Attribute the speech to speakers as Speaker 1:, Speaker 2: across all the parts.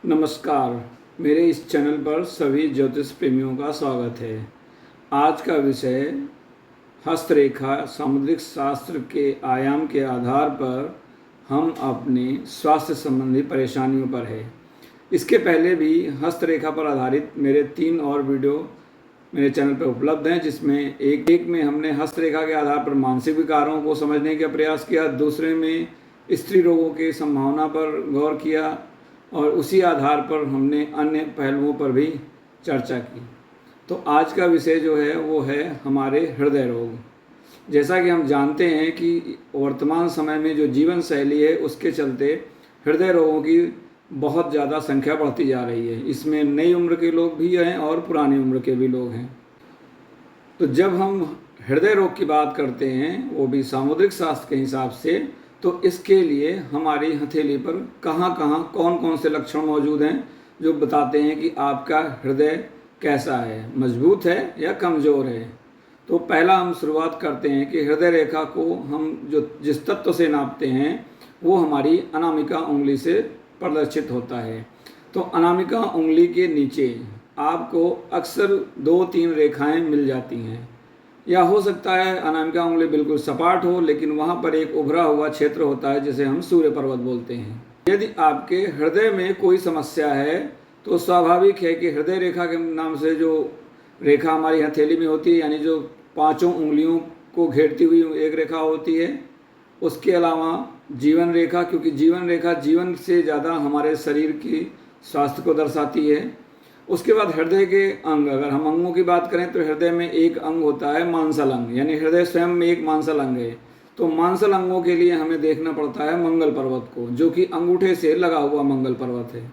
Speaker 1: नमस्कार। मेरे इस चैनल पर सभी ज्योतिष प्रेमियों का स्वागत है। आज का विषय हस्तरेखा सामुद्रिक शास्त्र के आयाम के आधार पर हम अपने स्वास्थ्य संबंधी परेशानियों पर है। इसके पहले भी हस्तरेखा पर आधारित मेरे 3 और वीडियो मेरे चैनल पर उपलब्ध हैं, जिसमें एक में हमने हस्तरेखा के आधार पर मानसिक विकारों को समझने का प्रयास किया, दूसरे में स्त्री रोगों की संभावना पर गौर किया और उसी आधार पर हमने अन्य पहलुओं पर भी चर्चा की। तो आज का विषय जो है वो है हमारे हृदय रोग। जैसा कि हम जानते हैं कि वर्तमान समय में जो जीवन शैली है उसके चलते हृदय रोगों की बहुत ज़्यादा संख्या बढ़ती जा रही है। इसमें नई उम्र के लोग भी हैं और पुरानी उम्र के भी लोग हैं। तो जब हम हृदय रोग की बात करते हैं, वो भी सामुद्रिक शास्त्र के हिसाब से, तो इसके लिए हमारी हथेली पर कहाँ कहाँ कौन कौन से लक्षण मौजूद हैं जो बताते हैं कि आपका हृदय कैसा है, मजबूत है या कमज़ोर है। तो पहला हम शुरुआत करते हैं कि हृदय रेखा को हम जो जिस तत्व से नापते हैं वो हमारी अनामिका उंगली से प्रदर्शित होता है। तो अनामिका उंगली के नीचे आपको अक्सर 2-3 रेखाएं मिल जाती हैं, या हो सकता है अनामिका उंगली बिल्कुल सपाट हो लेकिन वहाँ पर एक उभरा हुआ क्षेत्र होता है जिसे हम सूर्य पर्वत बोलते हैं। यदि आपके हृदय में कोई समस्या है तो स्वाभाविक है कि हृदय रेखा के नाम से जो रेखा हमारी हथेली में होती है, यानी जो 5 उंगलियों को घेरती हुई एक रेखा होती है, उसके अलावा जीवन रेखा, क्योंकि जीवन रेखा जीवन से ज़्यादा हमारे शरीर की स्वास्थ्य को दर्शाती है। उसके बाद हृदय के अंग, अगर हम अंगों की बात करें तो हृदय में एक अंग होता है मांसल अंग, यानी हृदय स्वयं में एक मांसल अंग है। तो मांसल अंगों के लिए हमें देखना पड़ता है मंगल पर्वत को, जो कि अंगूठे से लगा हुआ मंगल पर्वत है।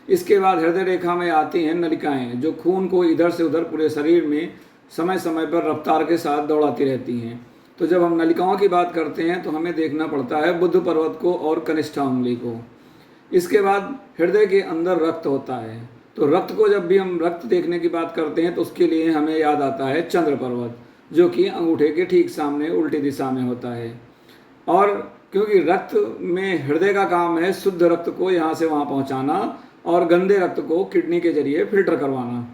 Speaker 1: इसके बाद हृदय रेखा में आती हैं नलिकाएं, जो खून को इधर से उधर पूरे शरीर में समय समय पर रफ्तार के साथ दौड़ाती रहती हैं। तो जब हम नलिकाओं की बात करते हैं तो हमें देखना पड़ता है बुध पर्वत को और कनिष्ठा उंगली को। इसके बाद हृदय के अंदर रक्त होता है। तो रक्त को जब भी हम रक्त देखने की बात करते हैं तो उसके लिए हमें याद आता है चंद्र पर्वत, जो कि अंगूठे के ठीक सामने उल्टी दिशा में होता है। और क्योंकि रक्त में हृदय का काम है शुद्ध रक्त को यहाँ से वहाँ पहुँचाना और गंदे रक्त को किडनी के जरिए फिल्टर करवाना।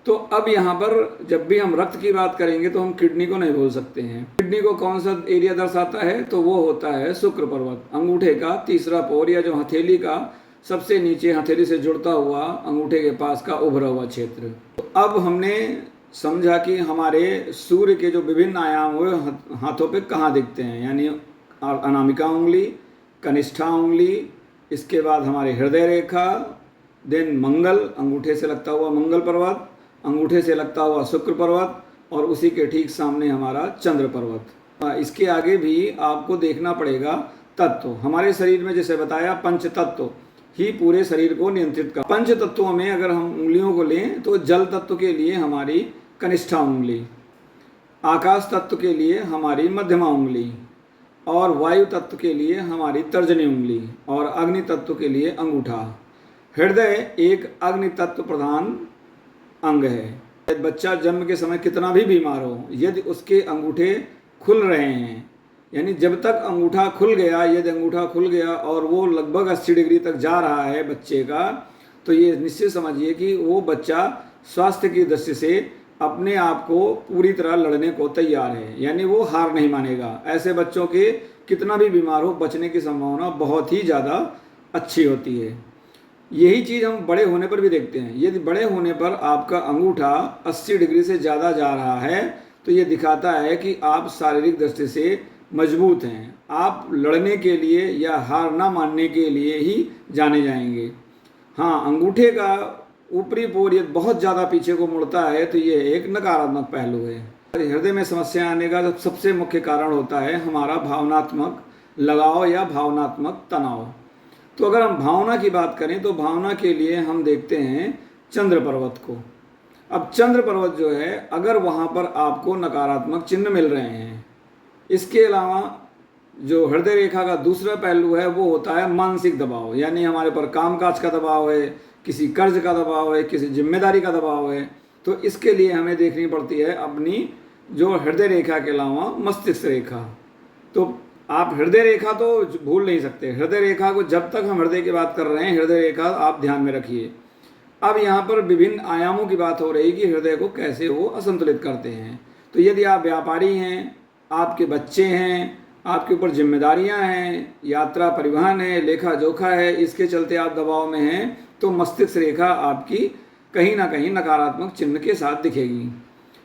Speaker 1: तो अब यहाँ पर जब भी हम रक्त की बात करेंगे तो हम किडनी को नहीं भूल सकते हैं। किडनी को कौन सा एरिया दर्शाता है, तो वो होता है शुक्र पर्वत, अंगूठे का तीसरा पोर, या जो हथेली का सबसे नीचे हथेली से जुड़ता हुआ अंगूठे के पास का उभरा हुआ क्षेत्र। तो अब हमने समझा कि हमारे सूर्य के जो विभिन्न आयाम हुए हाथों पे कहाँ दिखते हैं, यानी अनामिका उंगली, कनिष्ठा उंगली, इसके बाद हमारे हृदय रेखा, देन मंगल, अंगूठे से लगता हुआ मंगल पर्वत, अंगूठे से लगता हुआ शुक्र पर्वत, और उसी के ठीक सामने हमारा चंद्र पर्वत। इसके आगे भी आपको देखना पड़ेगा तत्व। हमारे शरीर में जैसे बताया पंच तत्व ही पूरे शरीर को नियंत्रित कर। पंच तत्वों में अगर हम उंगलियों को लें तो जल तत्व के लिए हमारी कनिष्ठा उंगली, आकाश तत्व के लिए हमारी मध्यमा उंगली, और वायु तत्व के लिए हमारी तर्जनी उंगली, और अग्नि तत्व के लिए अंगूठा। हृदय एक अग्नि तत्व प्रधान अंग है। बच्चा जन्म के समय कितना भी बीमार हो, यदि उसके अंगूठे खुल रहे हैं, यानी जब तक अंगूठा खुल गया, यदि अंगूठा खुल गया और वो लगभग 80 डिग्री तक जा रहा है बच्चे का, तो ये निश्चित समझिए कि वो बच्चा स्वास्थ्य की दृष्टि से अपने आप को पूरी तरह लड़ने को तैयार है, यानी वो हार नहीं मानेगा। ऐसे बच्चों के कितना भी बीमार हो, बचने की संभावना बहुत ही ज़्यादा अच्छी होती है। यही चीज़ हम बड़े होने पर भी देखते हैं। यदि बड़े होने पर आपका अंगूठा 80 डिग्री से ज़्यादा जा रहा है तो ये दिखाता है कि आप शारीरिक दृष्टि से मजबूत हैं, आप लड़ने के लिए या हार ना मानने के लिए ही जाने जाएंगे। हाँ, अंगूठे का ऊपरी पोर यदि बहुत ज़्यादा पीछे को मुड़ता है तो ये एक नकारात्मक पहलू है। हृदय में समस्या आने का सबसे मुख्य कारण होता है हमारा भावनात्मक लगाव या भावनात्मक तनाव। तो अगर हम भावना की बात करें तो भावना के लिए हम देखते हैं चंद्र पर्वत को। अब चंद्र पर्वत जो है, अगर वहाँ पर आपको नकारात्मक चिन्ह मिल रहे हैं, इसके अलावा जो हृदय रेखा का दूसरा पहलू है वो होता है मानसिक दबाव, यानी हमारे पर कामकाज का दबाव है, किसी कर्ज का दबाव है, किसी जिम्मेदारी का दबाव है। तो इसके लिए हमें देखनी पड़ती है अपनी जो हृदय रेखा के अलावा मस्तिष्क रेखा। तो आप हृदय रेखा तो भूल नहीं सकते। हृदय रेखा को जब तक हम हृदय की बात कर रहे हैं, हृदय रेखा आप ध्यान में रखिए। अब यहाँ पर विभिन्न आयामों की बात हो रही कि हृदय को कैसे वो असंतुलित करते हैं। तो यदि आप व्यापारी हैं, आपके बच्चे हैं, आपके ऊपर जिम्मेदारियां हैं, यात्रा परिवहन है, लेखा जोखा है, इसके चलते आप दबाव में हैं, तो मस्तिष्क रेखा आपकी कहीं ना कहीं नकारात्मक चिन्ह के साथ दिखेगी।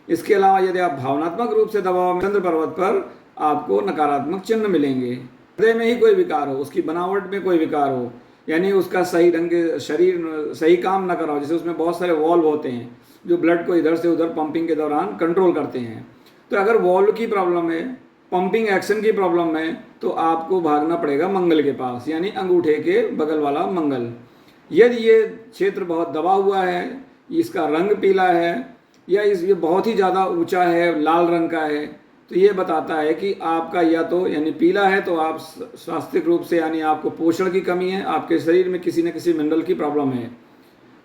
Speaker 1: इसके अलावा यदि आप भावनात्मक रूप से दबाव में, चंद्र पर्वत पर आपको नकारात्मक चिन्ह मिलेंगे। हृदय में ही कोई विकार हो, उसकी बनावट में कोई विकार हो, यानी उसका सही ढंग के शरीर सही काम न कर रहा हो, जैसे उसमें बहुत सारे वॉल्व होते हैं जो ब्लड को इधर से उधर पंपिंग के दौरान कंट्रोल करते हैं। तो अगर वॉल्व की प्रॉब्लम है, पंपिंग एक्शन की प्रॉब्लम है, तो आपको भागना पड़ेगा मंगल के पास, यानी अंगूठे के बगल वाला मंगल। यदि ये क्षेत्र बहुत दबा हुआ है, इसका रंग पीला है, या ये बहुत ही ज़्यादा ऊंचा है, लाल रंग का है, तो ये बताता है कि आपका या तो यानी पीला है तो आप स्वास्थ्यिक रूप से, यानी आपको पोषण की कमी है, आपके शरीर में किसी न किसी मिनरल की प्रॉब्लम है।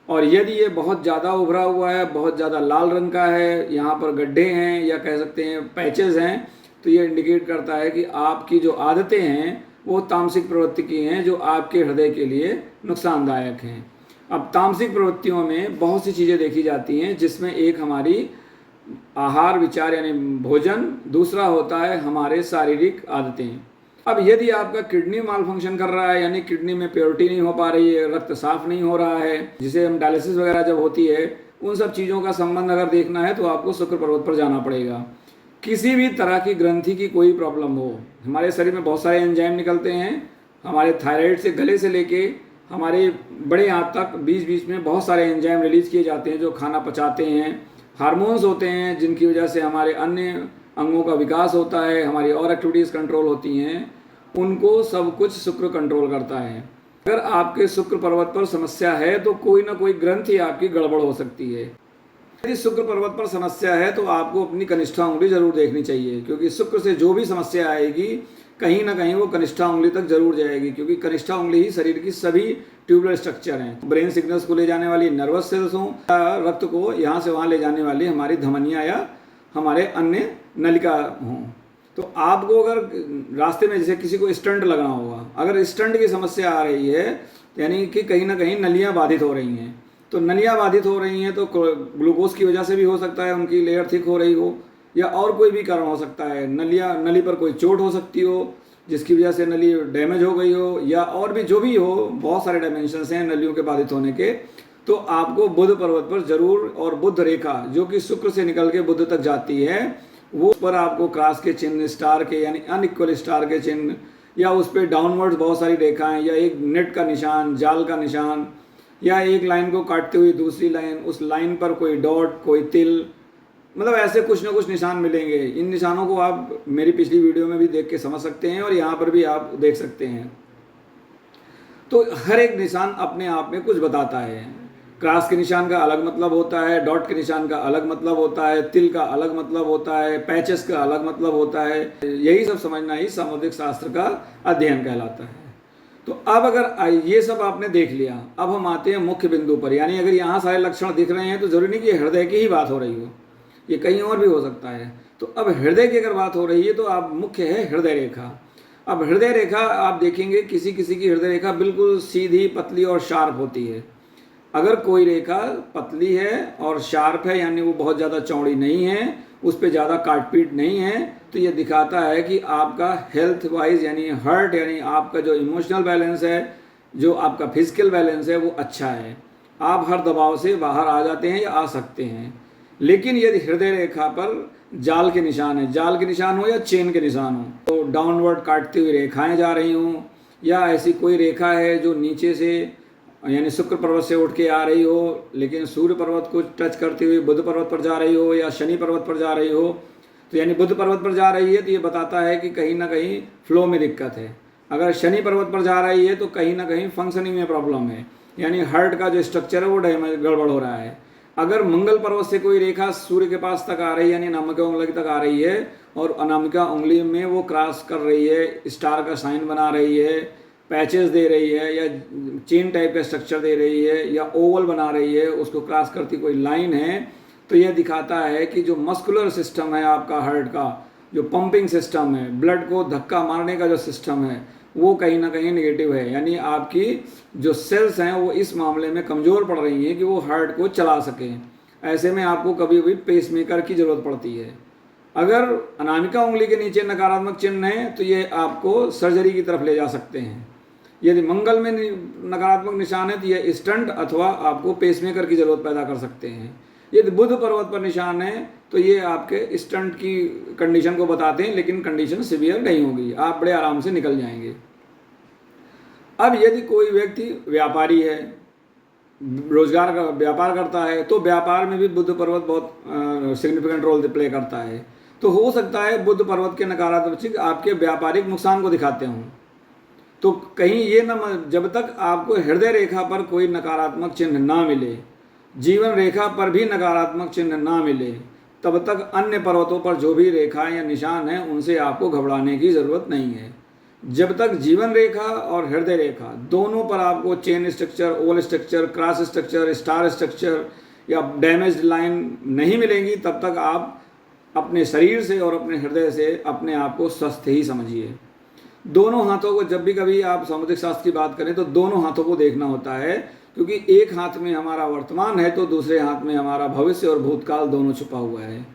Speaker 1: और यदि ये बहुत ज़्यादा उभरा हुआ है, बहुत ज़्यादा लाल रंग का है, यहाँ पर गड्ढे हैं या कह सकते हैं पैचेस हैं, तो ये इंडिकेट करता है कि आपकी जो आदतें हैं वो तामसिक प्रवृत्ति की हैं, जो आपके हृदय के लिए नुकसानदायक हैं। अब तामसिक प्रवृत्तियों में बहुत सी चीज़ें देखी जाती हैं, जिसमें एक हमारी आहार विचार यानी भोजन, दूसरा होता है हमारे शारीरिक आदतें। अब यदि आपका किडनी माल फंक्शन कर रहा है, यानी किडनी में प्योरिटी नहीं हो पा रही है, रक्त साफ नहीं हो रहा है, जिसे हम डायलिसिस वगैरह जब होती है, उन सब चीज़ों का संबंध अगर देखना है तो आपको शुक्र पर्वत पर जाना पड़ेगा। किसी भी तरह की ग्रंथि की कोई प्रॉब्लम हो, हमारे शरीर में बहुत सारे एंजाइम निकलते हैं, हमारे थायराइड से गले से लेके हमारे बड़े आंत तक बीच बीच में बहुत सारे एंजाइम रिलीज किए जाते हैं जो खाना पचाते हैं। हार्मोन्स होते हैं जिनकी वजह से हमारे अन्य अंगों का विकास होता है, हमारी और एक्टिविटीज़ कंट्रोल होती हैं, उनको सब कुछ शुक्र कंट्रोल करता है। अगर आपके शुक्र पर्वत पर समस्या है तो कोई ना कोई ग्रंथि आपकी गड़बड़ हो सकती है। यदि शुक्र पर्वत पर समस्या है तो आपको अपनी कनिष्ठा उंगली जरूर देखनी चाहिए, क्योंकि शुक्र से जो भी समस्या आएगी कहीं ना कहीं वो कनिष्ठा उंगली तक जरूर जाएगी, क्योंकि कनिष्ठा उंगली ही शरीर की सभी ट्यूबुलर स्ट्रक्चर हैं। ब्रेन सिग्नल्स को ले जाने वाली नर्वस सेल्स हों, रक्त को यहाँ से वहाँ ले जाने वाली हमारी धमनियाँ या हमारे अन्य नलिका हों। तो आपको अगर रास्ते में जैसे किसी को स्टंट लगाना होगा, अगर स्टंट की समस्या आ रही है, यानी कि कहीं ना कहीं नलियाँ बाधित हो रही हैं, तो नलियाँ बाधित हो रही हैं तो ग्लूकोज की वजह से भी हो सकता है, उनकी लेयर थिक हो रही हो, या और कोई भी कारण हो सकता है। नली पर कोई चोट हो सकती हो जिसकी वजह से नली डैमेज हो गई हो, या और भी जो भी हो, बहुत सारे डायमेंशंस हैं नलियों के बाधित होने के। तो आपको बुध पर्वत पर जरूर, और बुध रेखा जो कि शुक्र से निकल के बुध तक जाती है, वो पर आपको क्रॉस के चिन्ह, स्टार के यानी अनइक्वल स्टार के चिन्ह, या उस पर डाउनवर्ड्स बहुत सारी रेखाएं, या एक नेट का निशान, जाल का निशान, या एक लाइन को काटते हुए दूसरी लाइन, उस लाइन पर कोई डॉट, कोई तिल, मतलब ऐसे कुछ ना कुछ निशान मिलेंगे। इन निशानों को आप मेरी पिछली वीडियो में भी देख के समझ सकते हैं और यहाँ पर भी आप देख सकते हैं। तो हर एक निशान अपने आप में कुछ बताता है। क्रॉस के निशान का अलग मतलब होता है, डॉट के निशान का अलग मतलब होता है, तिल का अलग मतलब होता है, पैचेस का अलग मतलब होता है। यही सब समझना ही सामुद्रिक शास्त्र का अध्ययन कहलाता है। तो अब अगर ये सब आपने देख लिया, अब हम आते हैं मुख्य बिंदु पर। यानी अगर यहाँ सारे लक्षण दिख रहे हैं तो जरूरी नहीं कि हृदय की ही बात हो रही हो, ये कहीं और भी हो सकता है। तो अब हृदय की अगर बात हो रही है तो अब मुख्य है हृदय रेखा। अब हृदय रेखा आप देखेंगे किसी किसी की हृदय रेखा बिल्कुल सीधी, पतली और शार्प होती है। अगर कोई रेखा पतली है और शार्प है, यानी वो बहुत ज़्यादा चौड़ी नहीं है, उस पर ज़्यादा काटपीट नहीं है, तो ये दिखाता है कि आपका हेल्थ वाइज यानी हार्ट, यानी आपका जो इमोशनल बैलेंस है, जो आपका फिजिकल बैलेंस है, वो अच्छा है। आप हर दबाव से बाहर आ जाते हैं या आ सकते हैं। लेकिन यदि हृदय रेखा पर जाल के निशान है, जाल के निशान हो या चेन के निशान हो, तो डाउनवर्ड काटती हुई रेखाएं जा रही हों, या ऐसी कोई रेखा है जो नीचे से यानी शुक्र पर्वत से उठ के आ रही हो लेकिन सूर्य पर्वत को टच करती हुई बुध पर्वत पर जा रही हो, या शनि पर्वत पर जा रही हो, तो यानी बुध पर्वत पर जा रही है तो ये बताता है कि कहीं ना कहीं फ्लो में दिक्कत है। अगर शनि पर्वत पर जा रही है तो कहीं ना कहीं फंक्शनिंग में प्रॉब्लम है, यानी हार्ट का जो स्ट्रक्चर है वो डैमेज, गड़बड़ हो रहा है। अगर मंगल पर्वत से कोई रेखा सूर्य के पास तक आ रही है, यानी अनामिका उंगली तक आ रही है, और अनामिका उंगली में वो क्रॉस कर रही है, स्टार का साइन बना रही है, पैचेस दे रही है, या चेन टाइप का स्ट्रक्चर दे रही है, या ओवल बना रही है, उसको क्रॉस करती कोई लाइन है, तो यह दिखाता है कि जो मस्कुलर सिस्टम है आपका हार्ट का, जो पंपिंग सिस्टम है, ब्लड को धक्का मारने का जो सिस्टम है, वो कहीं ना कहीं नेगेटिव है। यानी आपकी जो सेल्स हैं वो इस मामले में कमज़ोर पड़ रही हैं कि वो हार्ट को चला सकें। ऐसे में आपको कभी भी पेसमेकर की ज़रूरत पड़ती है। अगर अनामिका उंगली के नीचे नकारात्मक चिन्ह है तो ये आपको सर्जरी की तरफ ले जा सकते हैं। यदि मंगल में नकारात्मक निशान है तो यह स्टंट अथवा आपको पेसमेकर की ज़रूरत पैदा कर सकते हैं। यदि बुध पर्वत पर निशान है तो ये आपके स्टंट की कंडीशन को बताते हैं, लेकिन कंडीशन सिवियर नहीं होगी, आप बड़े आराम से निकल जाएंगे। अब यदि कोई व्यक्ति व्यापारी है, रोजगार का व्यापार करता है, तो व्यापार में भी बुध पर्वत बहुत सिग्निफिकेंट रोल प्ले करता है। तो हो सकता है बुध पर्वत के नकारात्मक चिन्ह आपके व्यापारिक नुकसान को दिखाते हों। तो कहीं ये न, जब तक आपको हृदय रेखा पर कोई नकारात्मक चिन्ह ना मिले, जीवन रेखा पर भी नकारात्मक चिन्ह ना मिले, तब तक अन्य पर्वतों पर जो भी रेखा या निशान है उनसे आपको घबराने की ज़रूरत नहीं है। जब तक जीवन रेखा और हृदय रेखा दोनों पर आपको chain structure, Oval structure, cross structure, star structure या डैमेज्ड लाइन नहीं मिलेंगी, तब तक आप अपने शरीर से और अपने हृदय से अपने आप को स्वस्थ ही समझिए। दोनों हाथों को, जब भी कभी आप सामुद्रिक शास्त्र की बात करें तो दोनों हाथों को देखना होता है, क्योंकि एक हाथ में हमारा वर्तमान है तो दूसरे हाथ में हमारा भविष्य और भूतकाल दोनों छुपा हुआ है।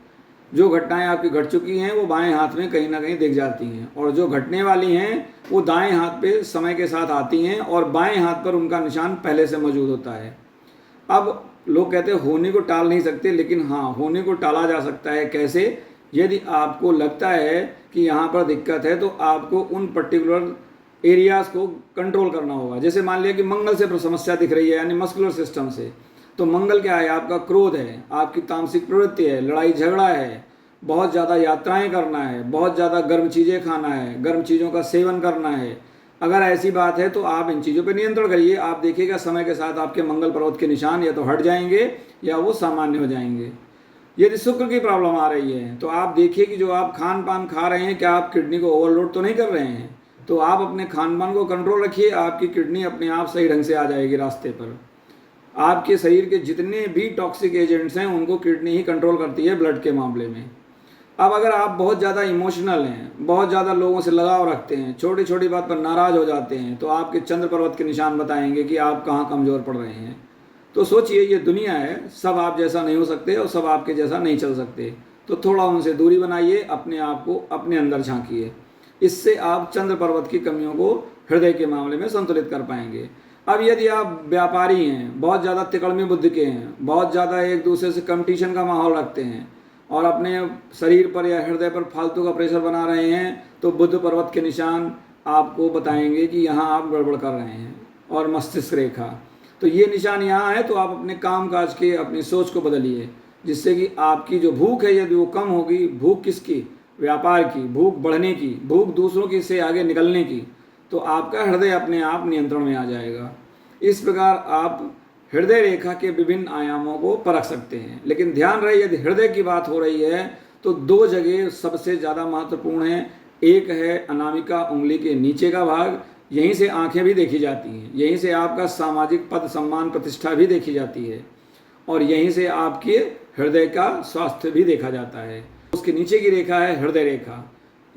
Speaker 1: जो घटनाएं आपकी घट चुकी हैं वो बाएं हाथ में कहीं ना कहीं दिख जाती हैं, और जो घटने वाली हैं वो दाएं हाथ पे समय के साथ आती हैं, और बाएं हाथ पर उनका निशान पहले से मौजूद होता है। अब लोग कहते हैं होने को टाल नहीं सकते, लेकिन हाँ, होने को टाला जा सकता है। कैसे? यदि आपको लगता है कि यहाँ पर दिक्कत है तो आपको उन पर्टिकुलर एरियाज़ को कंट्रोल करना होगा। जैसे मान लिया कि मंगल से समस्या दिख रही है, यानी मस्कुलर सिस्टम से, तो मंगल क्या है? आपका क्रोध है, आपकी तामसिक प्रवृत्ति है, लड़ाई झगड़ा है, बहुत ज़्यादा यात्राएं करना है, बहुत ज़्यादा गर्म चीज़ें खाना है, गर्म चीज़ों का सेवन करना है। अगर ऐसी बात है तो आप इन चीज़ों पर नियंत्रण करिए। आप देखिएगा समय के साथ आपके मंगल पर्वत के निशान या तो हट जाएंगे या वो सामान्य हो जाएंगे। यदि शुक्र की प्रॉब्लम आ रही है तो आप देखिए कि जो आप खान पान खा रहे हैं, क्या आप किडनी को ओवरलोड तो नहीं कर रहे हैं। तो आप अपने खान पान को कंट्रोल रखिए, आपकी किडनी अपने आप सही ढंग से आ जाएगी रास्ते पर। आपके शरीर के जितने भी टॉक्सिक एजेंट्स हैं उनको किडनी ही कंट्रोल करती है ब्लड के मामले में। अब अगर आप बहुत ज़्यादा इमोशनल हैं, बहुत ज़्यादा लोगों से लगाव रखते हैं, छोटी छोटी बात पर नाराज़ हो जाते हैं, तो आपके चंद्र पर्वत के निशान बताएंगे कि आप कहाँ कमज़ोर पड़ रहे हैं। तो सोचिए, ये दुनिया है, सब आप जैसा नहीं हो सकते और सब आपके जैसा नहीं चल सकते। तो थोड़ा उनसे दूरी बनाइए, अपने आप को अपने अंदर झांकिए। इससे आप चंद्र पर्वत की कमियों को हृदय के मामले में संतुलित कर पाएंगे। अब यदि आप व्यापारी हैं, बहुत ज़्यादा तिकड़मी बुद्धि के हैं, बहुत ज़्यादा एक दूसरे से कंपटीशन का माहौल रखते हैं और अपने शरीर पर या हृदय पर फालतू का प्रेशर बना रहे हैं, तो बुध पर्वत के निशान आपको बताएंगे कि यहाँ आप गड़बड़ कर रहे हैं। और मस्तिष्क रेखा, तो ये निशान यहाँ है, तो आप अपने काम काज के, अपनी सोच को बदलिए, जिससे कि आपकी जो भूख है यदि वो कम होगी, भूख किसकी? व्यापार की, भूख बढ़ने की, भूख दूसरों की से आगे निकलने की, तो आपका हृदय अपने आप नियंत्रण में आ जाएगा। इस प्रकार आप हृदय रेखा के विभिन्न आयामों को परख सकते हैं। लेकिन ध्यान रहे, यदि हृदय की बात हो रही है तो दो जगह सबसे ज़्यादा महत्वपूर्ण है। एक है अनामिका उंगली के नीचे का भाग, यहीं से आंखें भी देखी जाती हैं, यहीं से आपका सामाजिक पद, सम्मान, प्रतिष्ठा भी देखी जाती है, और यहीं से आपके हृदय का स्वास्थ्य भी देखा जाता है। उसके नीचे की रेखा है हृदय रेखा,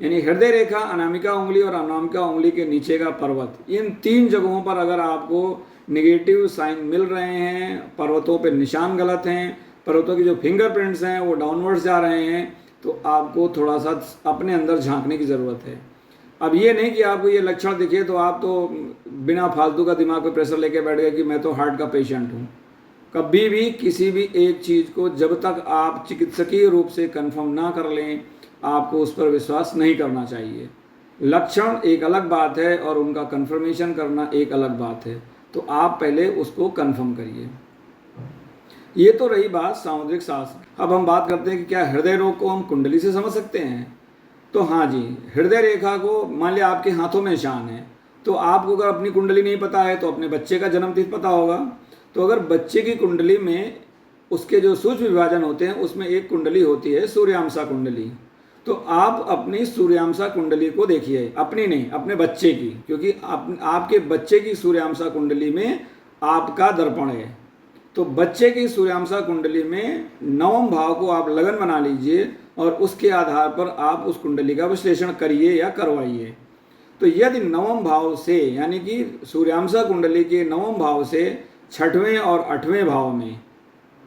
Speaker 1: यानी हृदय रेखा, अनामिका उंगली और अनामिका उंगली के नीचे का पर्वत। इन तीन जगहों पर अगर आपको नेगेटिव साइन मिल रहे हैं, पर्वतों पे निशान गलत हैं, पर्वतों की जो फिंगरप्रिंट्स हैं वो डाउनवर्ड्स जा रहे हैं, तो आपको थोड़ा सा अपने अंदर झांकने की ज़रूरत है। अब ये नहीं कि आपको ये लक्षण दिखे तो आप तो बिना फालतू का दिमाग पे प्रेशर लेके बैठ गए कि मैं तो हार्ट का पेशेंट हूँ। कभी भी किसी भी एक चीज़ को जब तक आप चिकित्सकीय रूप से कंफर्म ना कर लें, आपको उस पर विश्वास नहीं करना चाहिए। लक्षण एक अलग बात है और उनका कंफर्मेशन करना एक अलग बात है, तो आप पहले उसको कंफर्म करिए। ये तो रही बात सामुद्रिक शास्त्र। अब हम बात करते हैं कि क्या हृदय रोग को हम कुंडली से समझ सकते हैं। तो हाँ जी, हृदय रेखा को मान लिया आपके हाथों में निशान है, तो आपको अगर अपनी कुंडली नहीं पता है तो अपने बच्चे का जन्म तिथि पता होगा। तो अगर बच्चे की कुंडली में उसके जो सूक्ष्म विभाजन होते हैं उसमें एक कुंडली होती है सूर्यांशा कुंडली, तो आप अपनी सूर्यांशा कुंडली को देखिए, अपनी नहीं, अपने बच्चे की, क्योंकि आपके बच्चे की सूर्यांशा कुंडली में आपका दर्पण है। तो बच्चे की सूर्यांशा कुंडली में नवम भाव को आप लगन बना लीजिए, और उसके आधार पर आप उस कुंडली का विश्लेषण करिए या करवाइए। तो यदि नवम भाव से, यानी कि सूर्यांशा कुंडली के नवम भाव से छठवें और आठवें भाव में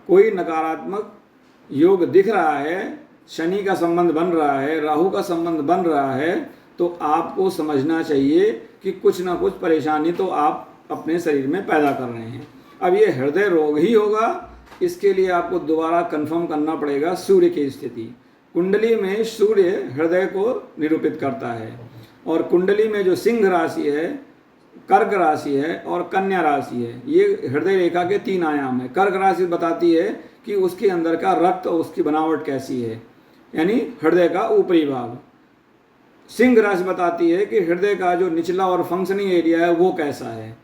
Speaker 1: कोई नकारात्मक योग दिख रहा है, शनि का संबंध बन रहा है, राहु का संबंध बन रहा है, तो आपको समझना चाहिए कि कुछ ना कुछ परेशानी तो आप अपने शरीर में पैदा कर रहे हैं। अब ये हृदय रोग ही होगा, इसके लिए आपको दोबारा कंफर्म करना पड़ेगा सूर्य की स्थिति। कुंडली में सूर्य हृदय को निरूपित करता है, और कुंडली में जो सिंह राशि है, कर्क राशि है और कन्या राशि है, ये हृदय रेखा के 3 आयाम है। कर्क राशि बताती है कि उसके अंदर का रक्त और उसकी बनावट कैसी है, यानी हृदय का ऊपरी भाग। सिंह राशि बताती है कि हृदय का जो निचला और फंक्शनिंग एरिया है वो कैसा है,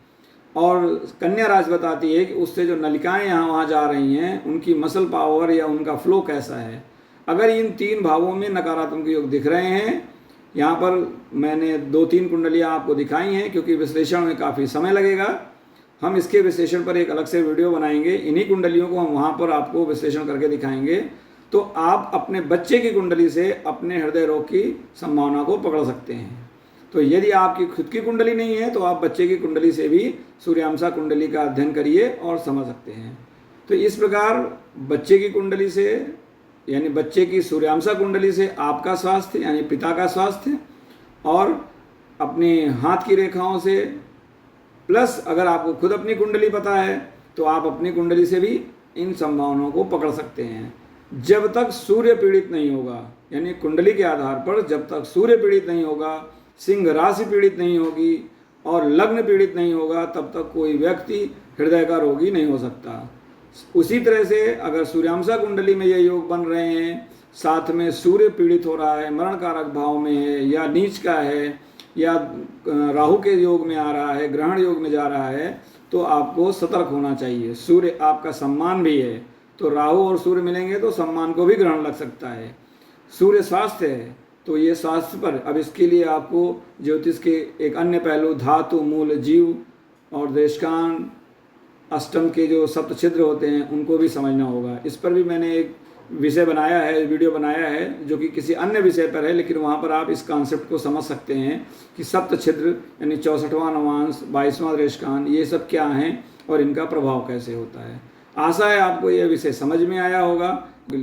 Speaker 1: और कन्या राशि बताती है कि उससे जो नलिकाएं यहाँ वहाँ जा रही हैं उनकी मसल पावर या उनका फ्लो कैसा है। अगर इन 3 भावों में नकारात्मक योग दिख रहे हैं, यहाँ पर मैंने 2-3 कुंडलियाँ आपको दिखाई हैं, क्योंकि विश्लेषण में काफ़ी समय लगेगा। हम इसके विश्लेषण पर एक अलग से वीडियो बनाएंगे, इन्हीं कुंडलियों को हम वहाँ पर आपको विश्लेषण करके दिखाएंगे। तो आप अपने बच्चे की कुंडली से अपने हृदय रोग की संभावना को पकड़ सकते हैं। तो यदि आपकी खुद की कुंडली नहीं है तो आप बच्चे की कुंडली से भी सूर्यांशा कुंडली का अध्ययन करिए और समझ सकते हैं। तो इस प्रकार बच्चे की कुंडली से, यानी बच्चे की सूर्यांशा कुंडली से आपका स्वास्थ्य यानी पिता का स्वास्थ्य, और अपने हाथ की रेखाओं से, प्लस अगर आपको खुद अपनी कुंडली पता है तो आप अपनी कुंडली से भी इन संभावनाओं को पकड़ सकते हैं। जब तक सूर्य पीड़ित नहीं होगा, यानी कुंडली के आधार पर जब तक सूर्य पीड़ित नहीं होगा, सिंह राशि पीड़ित नहीं होगी और लग्न पीड़ित नहीं होगा, तब तक कोई व्यक्ति हृदय का रोगी नहीं हो सकता। उसी तरह से अगर सूर्यांशा कुंडली में ये योग बन रहे हैं, साथ में सूर्य पीड़ित हो रहा है, मरण कारक भाव में है या नीच का है या राहु के योग में आ रहा है, ग्रहण योग में जा रहा है, तो आपको सतर्क होना चाहिए। सूर्य आपका सम्मान भी है, तो राहु और सूर्य मिलेंगे तो सम्मान को भी ग्रहण लग सकता है। सूर्य स्वास्थ्य है, तो ये स्वास्थ्य पर, अब इसके लिए आपको ज्योतिष के एक अन्य पहलू धातु, मूल, जीव और देशकान, अष्टम के जो सप्त छिद्र होते हैं उनको भी समझना होगा। इस पर भी मैंने एक विषय बनाया है, वीडियो बनाया है, जो कि किसी अन्य विषय पर है, लेकिन वहाँ पर आप इस कॉन्सेप्ट को समझ सकते हैं कि सप्त छिद्र यानी 64वां नवांश, 22वां देशकान, ये सब क्या हैं और इनका प्रभाव कैसे होता है। आशा है आपको यह विषय समझ में आया होगा।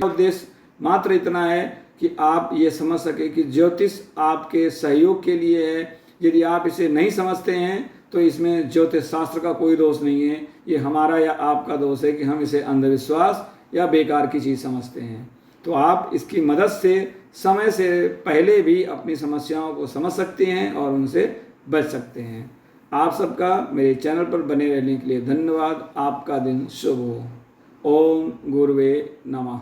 Speaker 1: उद्देश्य मात्र इतना है कि आप ये समझ सके कि ज्योतिष आपके सहयोग के लिए है। यदि आप इसे नहीं समझते हैं तो इसमें ज्योतिष शास्त्र का कोई दोष नहीं है, ये हमारा या आपका दोष है कि हम इसे अंधविश्वास या बेकार की चीज़ समझते हैं। तो आप इसकी मदद से समय से पहले भी अपनी समस्याओं को समझ सकते हैं और उनसे बच सकते हैं। आप सबका मेरे चैनल पर बने रहने के लिए धन्यवाद। आपका दिन शुभ हो। ओम गुरुवे नमः।